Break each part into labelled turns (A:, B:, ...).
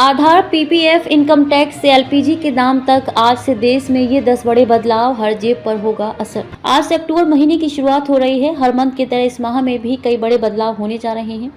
A: आधार, PPF, income tax से LPG के दाम तक, आज से देश में ये 10 बड़े बदलाव, हर जेब पर होगा असर। आज से अक्टूबर महीने की शुरुआत हो रही है। हर मंथ की तरह इस माह में भी कई बड़े बदलाव होने जा रहे हैं।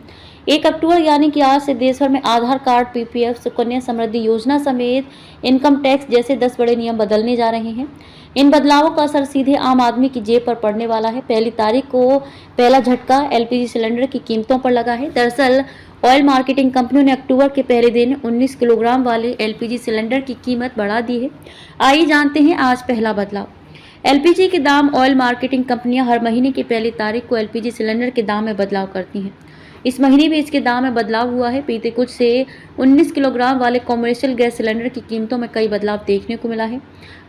A: 1 अक्टूबर यानी कि आज से देश भर में आधार कार्ड, पीपीएफ, सुकन्या समृद्धि योजना समेत इनकम टैक्स जैसे 10 बड़े नियम बदलने जा रहे हैं। इन बदलावों का असर सीधे आम आदमी की जेब पर पड़ने वाला है। पहली तारीख को पहला झटका एलपीजी सिलेंडर की कीमतों पर लगा है। दरअसल ऑयल मार्केटिंग कंपनियों ने अक्टूबर के पहले दिन 19 किलोग्राम वाले एलपीजी सिलेंडर की कीमत बढ़ा दी है। आइए जानते हैं आज पहला बदलाव। एलपीजी के दाम। ऑयल मार्केटिंग कंपनियां हर महीने की पहली तारीख को एलपीजी सिलेंडर के दाम में बदलाव करती हैं। इस महीने भी इसके दाम में बदलाव हुआ है। बीते कुछ से 19 किलोग्राम वाले कॉमर्शियल गैस सिलेंडर की कीमतों में कई बदलाव देखने को मिला है।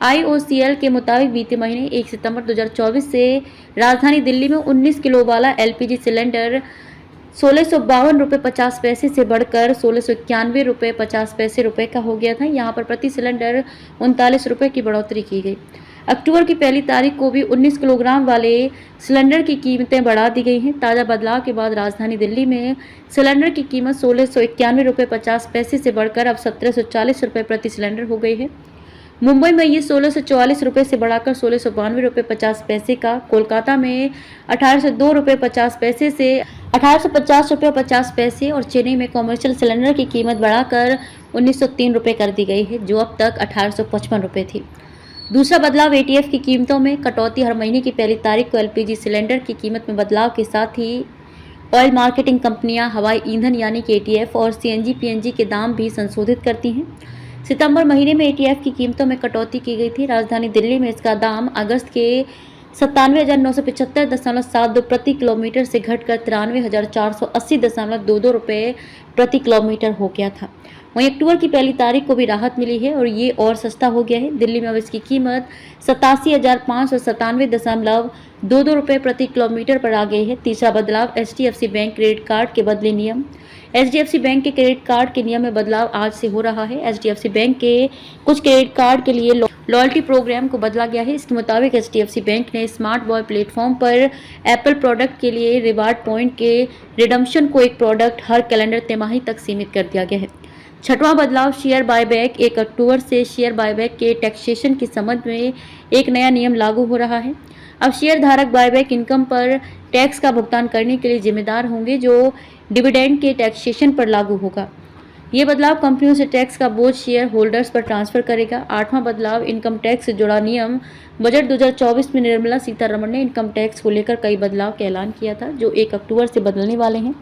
A: आईओसीएल के मुताबिक बीते महीने 1 सितंबर 2024 से राजधानी दिल्ली में 19 किलो वाला एलपीजी सिलेंडर 1652 रुपये 50 पैसे से बढ़कर 1691 रुपये 50 पैसे का हो गया था। यहाँ पर प्रति सिलेंडर 39 रुपये की बढ़ोतरी की गई। अक्टूबर की पहली तारीख को भी 19 किलोग्राम वाले सिलेंडर की कीमतें बढ़ा दी गई हैं। ताज़ा बदलाव के बाद राजधानी दिल्ली में सिलेंडर की कीमत 1691 रुपये 50 पैसे से बढ़कर अब 1740 रुपये प्रति सिलेंडर हो गई है। मुंबई में ये 1644 रुपये से बढ़ाकर 1692 रुपये 50 पैसे का, कोलकाता में 1802 रुपये 50 पैसे से 1850 रुपये 50 पैसे और चेन्नई में कॉमर्शियल सिलेंडर की कीमत बढ़ाकर 1903 रुपये कर दी गई है, जो अब तक 1855 रुपये थी। दूसरा बदलाव एटीएफ की कीमतों में कटौती। हर महीने की पहली तारीख को एलपीजी सिलेंडर की कीमत में बदलाव के साथ ही ऑयल मार्केटिंग कंपनियां हवाई ईंधन यानी कि एटीएफ और सीएनजी पीएनजी के दाम भी संशोधित करती हैं। सितंबर महीने में एटीएफ की कीमतों में कटौती की गई थी। राजधानी दिल्ली में इसका दाम अगस्त के 97,975.72 प्रति किलोमीटर से घटकर 93,480.22 रुपये प्रति किलोमीटर हो गया था। वहीं अक्टूबर की पहली तारीख को भी राहत मिली है और ये और सस्ता हो गया है। दिल्ली में अब इसकी कीमत 87,597.22 रुपये प्रति किलोमीटर पर आ गई है। तीसरा बदलाव एचडीएफसी बैंक क्रेडिट कार्ड के बदले नियम। एचडीएफसी बैंक के क्रेडिट कार्ड के नियम में बदलाव आज से हो रहा है। एचडीएफसी बैंक के कुछ क्रेडिट कार्ड के लिए लॉयल्टी प्रोग्राम को बदला गया है। इसके मुताबिक एचडीएफसी बैंक ने स्मार्ट बॉय प्लेटफॉर्म पर एप्पल प्रोडक्ट के लिए रिवार्ड पॉइंट के रिडम्पशन को एक प्रोडक्ट हर कैलेंडर तिमाही तक सीमित कर दिया गया है। छठवां बदलाव शेयर बायबैक। 1 अक्टूबर से शेयर बायबैक के टैक्सेशन के संबंध में एक नया नियम लागू हो रहा है। अब शेयर धारक बायबैक इनकम पर टैक्स का भुगतान करने के लिए जिम्मेदार होंगे, जो डिविडेंड के टैक्सेशन पर लागू होगा। ये बदलाव कंपनियों से टैक्स का बोझ शेयर होल्डर्स पर ट्रांसफर करेगा। आठवां बदलाव इनकम टैक्स से जुड़ा नियम। बजट 2024 में निर्मला सीतारमण ने इनकम टैक्स को लेकर कई बदलाव का ऐलान किया था, जो 1 अक्टूबर से बदलने वाले हैं।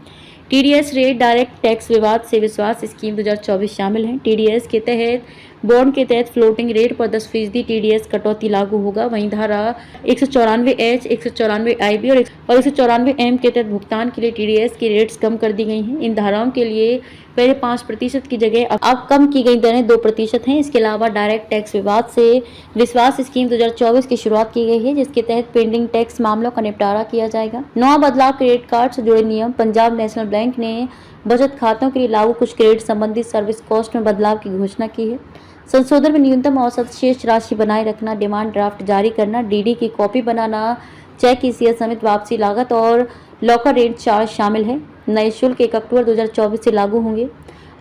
A: टीडीएस रेट डायरेक्ट टैक्स विवाद से विश्वास स्कीम 2024 शामिल है। टीडीएस के तहत बॉन्ड के तहत फ्लोटिंग रेट पर 10% टीडीएस कटौती लागू होगा। वहीं धारा 194H, 194IB और 194M के तहत भुगतान के लिए टीडीएस की रेट्स कम कर दी गई हैं। इन धाराओं के लिए पहले 5% की जगह अब कम की गई दरें 2% हैं। इसके अलावा डायरेक्ट टैक्स विवाद से विश्वास स्कीम 2024 की शुरुआत की गई है, जिसके तहत पेंडिंग टैक्स मामलों का निपटारा किया जाएगा। 9वां बदलाव क्रेडिट कार्ड से जुड़े नियम। पंजाब नेशनल बैंक ने बचत खातों के लिए लागू कुछ क्रेडिट संबंधित सर्विस कॉस्ट में बदलाव की घोषणा की है। संशोधन में न्यूनतम औसत शेष राशि बनाए रखना, डिमांड ड्राफ्ट जारी करना, डीडी की कॉपी बनाना, चेक ईसीएस समेत वापसी लागत और लॉकर रेट चार्ज शामिल है। नए शुल्क 1 अक्टूबर 2024 से लागू होंगे।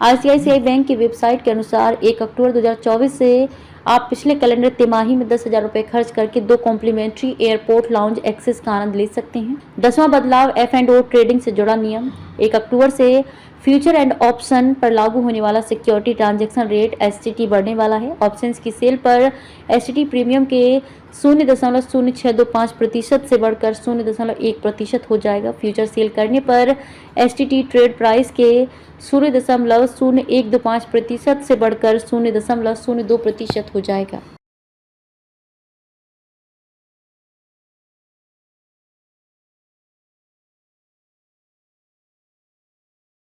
A: आईसीआईसीआई बैंक की वेबसाइट के अनुसार 1 अक्टूबर 2024 से आप पिछले कैलेंडर तिमाही में 10,000 रुपये खर्च करके 2 कॉम्प्लीमेंट्री एयरपोर्ट लाउंज एक्सेस का आनंद ले सकते हैं। 10वां बदलाव F&O ट्रेडिंग से जुड़ा नियम। 1 अक्टूबर से फ्यूचर एंड ऑप्शन पर लागू होने वाला सिक्योरिटी ट्रांजैक्शन रेट STT बढ़ने वाला है। ऑप्शंस की सेल पर STT प्रीमियम के 0.0625% से बढ़कर 0.1% हो जाएगा। फ्यूचर सेल करने पर STT ट्रेड प्राइस के 0.0125% से बढ़कर 0.02% हो जाएगा।